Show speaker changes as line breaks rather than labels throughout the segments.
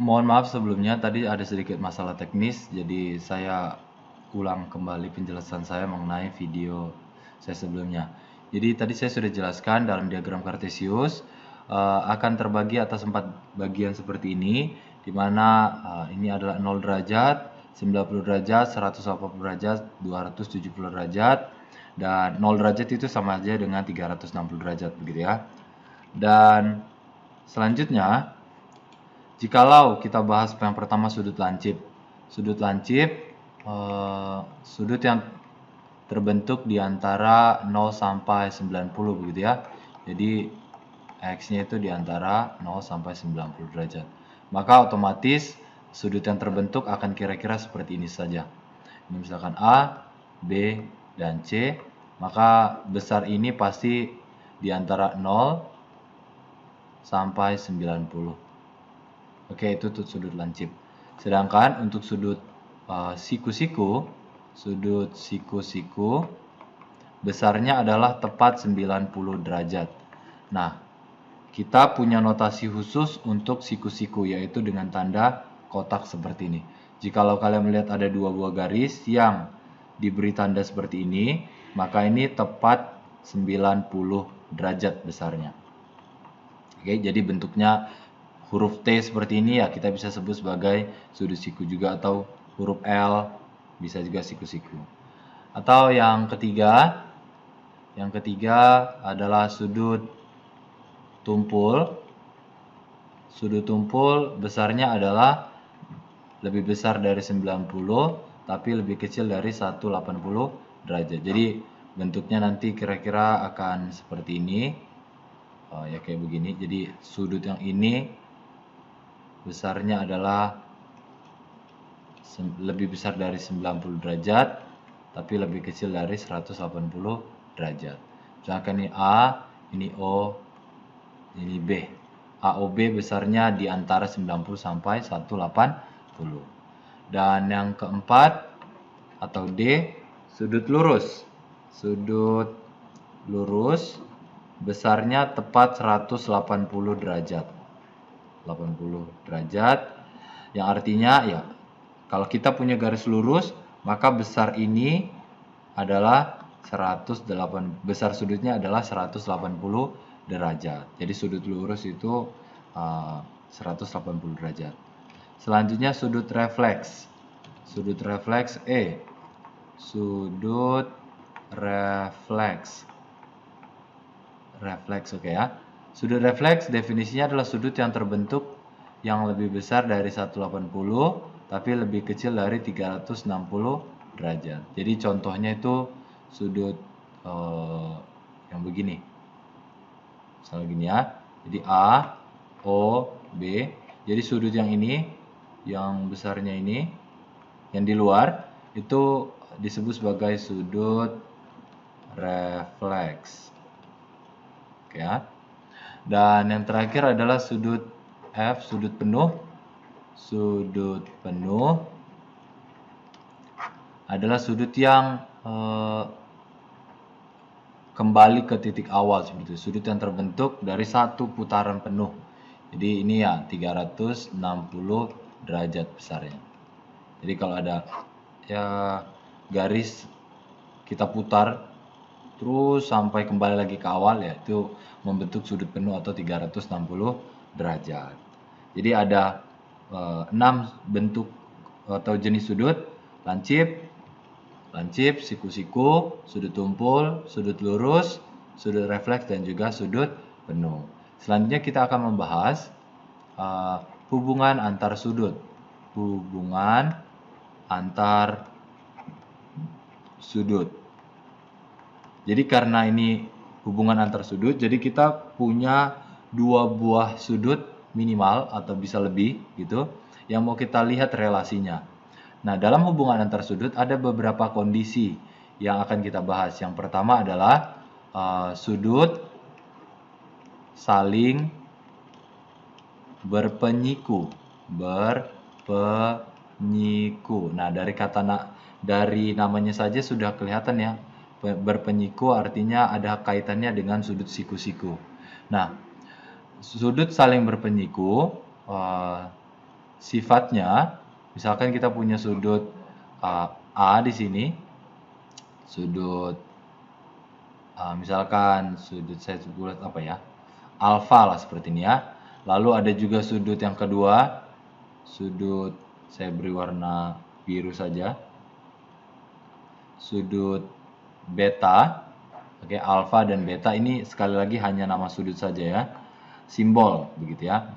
Mohon maaf sebelumnya, tadi ada sedikit masalah teknis, jadi saya ulang kembali penjelasan saya mengenai video saya sebelumnya. Jadi tadi saya sudah jelaskan dalam diagram Kartesius akan terbagi atas 4 bagian seperti ini, di mana ini adalah 0 derajat, 90 derajat, 180 derajat, 270 derajat, dan 0 derajat itu sama aja dengan 360 derajat begitu ya. Dan selanjutnya, jikalau kita bahas yang pertama sudut lancip. Sudut lancip, sudut yang terbentuk di antara 0 sampai 90 begitu ya. Jadi X-nya itu di antara 0 sampai 90 derajat. Maka otomatis sudut yang terbentuk akan kira-kira seperti ini saja. Ini misalkan A, B, dan C. Maka besar ini pasti di antara 0 sampai 90. Oke, itu sudut lancip. Sedangkan untuk sudut siku-siku, besarnya adalah tepat 90 derajat. Nah, kita punya notasi khusus untuk siku-siku, yaitu dengan tanda kotak seperti ini. Jikalau kalian melihat ada dua buah garis yang diberi tanda seperti ini, maka ini tepat 90 derajat besarnya. Oke, jadi bentuknya huruf T seperti ini ya kita bisa sebut sebagai sudut siku juga, atau huruf L bisa juga siku-siku. Atau yang ketiga adalah sudut tumpul. Sudut tumpul besarnya adalah lebih besar dari 90 tapi lebih kecil dari 180 derajat. Jadi bentuknya nanti kira-kira akan seperti ini. Ya kayak begini. Jadi sudut yang ini besarnya adalah lebih besar dari 90 derajat tapi lebih kecil dari 180 derajat. Misalkan ini A, ini O, ini B. AOB besarnya di antara 90 sampai 180. Dan yang keempat atau D, sudut lurus. Sudut lurus besarnya tepat 180 derajat. 80 derajat, yang artinya ya kalau kita punya garis lurus maka besar ini adalah 108, besar sudutnya adalah 180 derajat. Jadi sudut lurus itu 180 derajat. Selanjutnya sudut refleks. Sudut refleks E. Sudut refleks. Refleks, oke ya. Sudut refleks definisinya adalah sudut yang terbentuk yang lebih besar dari 180 tapi lebih kecil dari 360 derajat. Jadi contohnya itu sudut yang begini. Misalnya gini ya. Jadi A, O, B. Jadi sudut yang ini, yang besarnya ini, yang di luar itu disebut sebagai sudut refleks. Oke ya. Dan yang terakhir adalah sudut F, sudut penuh. Sudut penuh adalah sudut yang kembali ke titik awal seperti itu. Sudut yang terbentuk dari satu putaran penuh. Jadi ini ya 360 derajat besarnya. Jadi kalau ada ya garis kita putar terus sampai kembali lagi ke awal, yaitu membentuk sudut penuh atau 360 derajat. Jadi ada 6 bentuk atau jenis sudut: lancip, siku-siku, sudut tumpul, sudut lurus, sudut refleks, dan juga sudut penuh. Selanjutnya kita akan membahas hubungan antar sudut. Hubungan antar sudut. Jadi karena ini hubungan antar sudut, jadi kita punya dua buah sudut minimal atau bisa lebih gitu yang mau kita lihat relasinya. Nah, dalam hubungan antar sudut ada beberapa kondisi yang akan kita bahas. Yang pertama adalah sudut saling berpenyiku. Nah, dari namanya saja sudah kelihatan ya. Berpenyiku artinya ada kaitannya dengan sudut siku-siku. Nah, sudut saling berpenyiku sifatnya, misalkan kita punya sudut A di sini, sudut misalkan sudut saya buat apa ya, alfa lah seperti ini ya. Lalu ada juga sudut yang kedua, sudut saya beri warna biru saja, sudut beta. Oke, alfa dan beta ini sekali lagi hanya nama sudut saja ya, simbol begitu ya.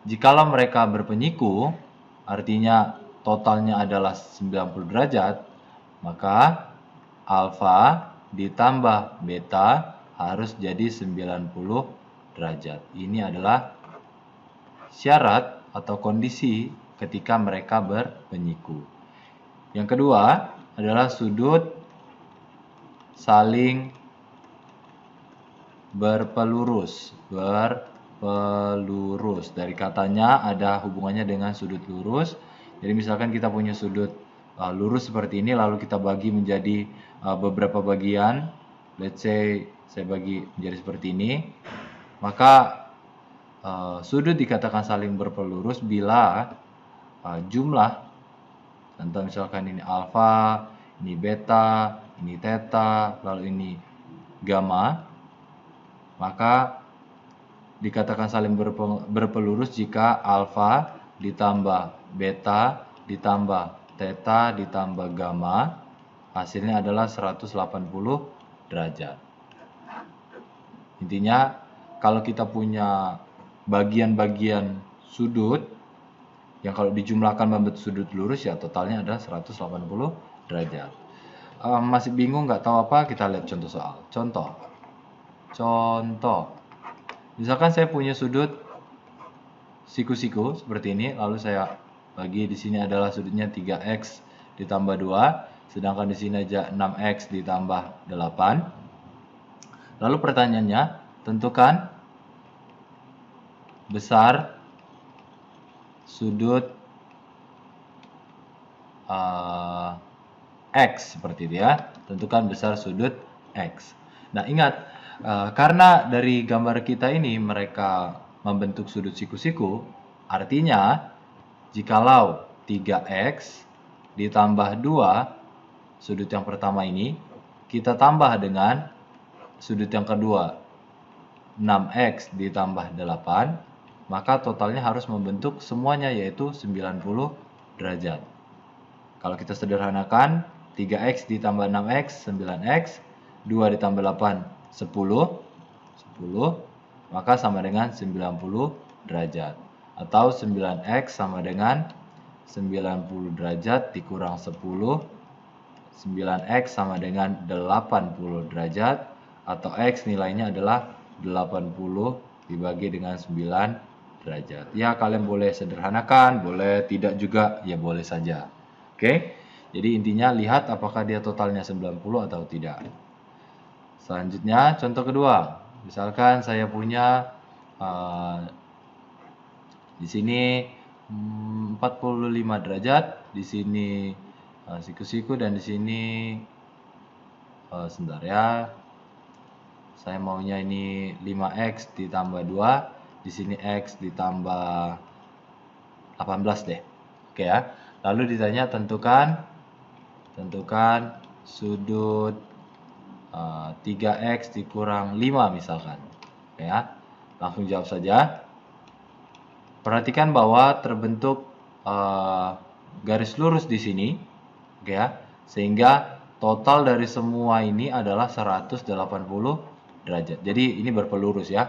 Jikalau mereka berpenyiku, artinya totalnya adalah 90 derajat, maka alfa ditambah beta harus jadi 90 derajat. Ini adalah syarat atau kondisi ketika mereka berpenyiku. Yang kedua adalah sudut saling berpelurus. Berpelurus. Dari katanya ada hubungannya dengan sudut lurus. Jadi misalkan kita punya sudut lurus seperti ini, lalu kita bagi menjadi beberapa bagian. Let's say saya bagi menjadi seperti ini. Maka sudut dikatakan saling berpelurus bila jumlah, contoh misalkan ini alfa, ini beta, ini theta, lalu ini gamma, maka dikatakan saling berpelurus jika alfa ditambah beta ditambah theta ditambah gamma hasilnya adalah 180 derajat. Intinya kalau kita punya bagian-bagian sudut yang kalau dijumlahkan membentuk sudut lurus, ya totalnya adalah 180 derajat. Masih bingung nggak tahu apa? Kita lihat contoh soal. Contoh, misalkan saya punya sudut siku-siku seperti ini, lalu saya bagi di sini adalah sudutnya 3x ditambah 2, sedangkan di sini aja 6x ditambah 8. Lalu pertanyaannya, tentukan besar sudut X seperti itu ya. Tentukan besar sudut X. Nah, ingat, karena dari gambar kita ini mereka membentuk sudut siku-siku, artinya jikalau 3x ditambah 2 sudut yang pertama ini, kita tambah dengan sudut yang kedua 6x ditambah 8, maka totalnya harus membentuk semuanya yaitu 90 derajat. Kalau kita sederhanakan, 3x ditambah 6x 9x, 2 ditambah 8 10, maka sama dengan 90 derajat. Atau 9x sama dengan 90 derajat dikurang 10, 9x sama dengan 80 derajat, atau x nilainya adalah 80 dibagi dengan 9 derajat. Ya, kalian boleh sederhanakan, boleh tidak juga, ya boleh saja. Oke, jadi intinya lihat apakah dia totalnya 90 atau tidak. Selanjutnya, contoh kedua. Misalkan saya punya di sini 45 derajat, di sini siku-siku, dan di sini sebentar ya. Saya maunya ini 5x ditambah 2, di sini x ditambah 18 deh. Oke ya. Lalu ditanya tentukan sudut 3x dikurang 5 misalkan. Oke ya. Langsung jawab saja. Perhatikan bahwa terbentuk garis lurus di sini. Oke ya. Sehingga total dari semua ini adalah 180 derajat. Jadi ini berpelurus ya.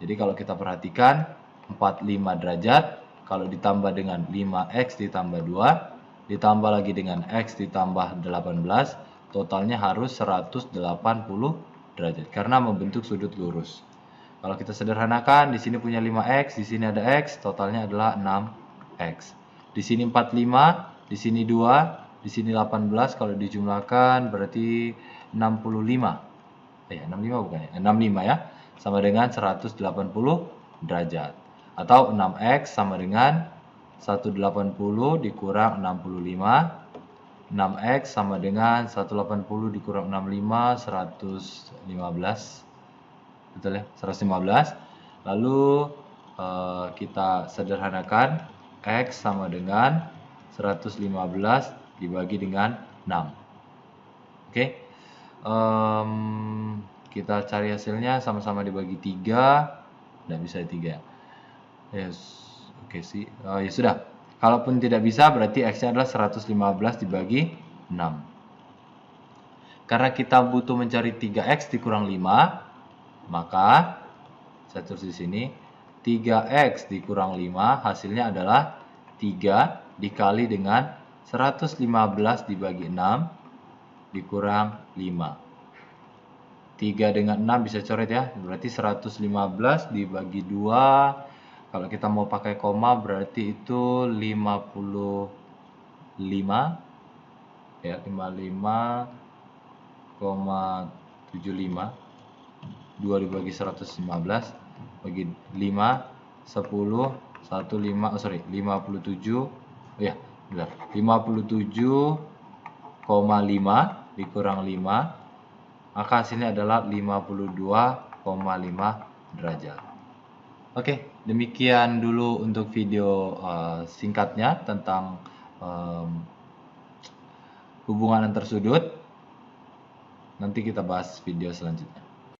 Jadi kalau kita perhatikan 45 derajat, kalau ditambah dengan 5x ditambah 2, ditambah lagi dengan x ditambah 18, totalnya harus 180 derajat karena membentuk sudut lurus. Kalau kita sederhanakan, di sini punya 5x, di sini ada x, totalnya adalah 6x. Di sini 45, di sini 2, di sini 18, kalau dijumlahkan berarti 65. 65 bukan ya? 65 ya. Sama dengan 180 derajat. Atau 6x sama dengan 180 dikurang 65. 6x sama dengan 180 dikurang 65, 115. Betul ya? 115. Lalu kita sederhanakan. X sama dengan 115 dibagi dengan 6. Oke. Kita cari hasilnya, sama-sama dibagi 3. Tidak bisa 3. Yes. Oke sih. Ya sudah. Kalaupun tidak bisa, berarti X-nya adalah 115 dibagi 6. Karena kita butuh mencari 3X dikurang 5, maka saya tulis di sini 3X dikurang 5 hasilnya adalah 3 dikali dengan 115 dibagi 6 dikurang 5. 3 dengan 6 bisa coret ya, berarti 115 dibagi 2. Kalau kita mau pakai koma berarti itu 55 ya, 55,75. 2 dibagi 115 bagi 5, 10, 1, 5, 57 ya, benar, 57,5 dikurang 5, maka hasilnya adalah 52,5 derajat. Oke, demikian dulu untuk video singkatnya tentang hubungan antar sudut. Nanti kita bahas video selanjutnya.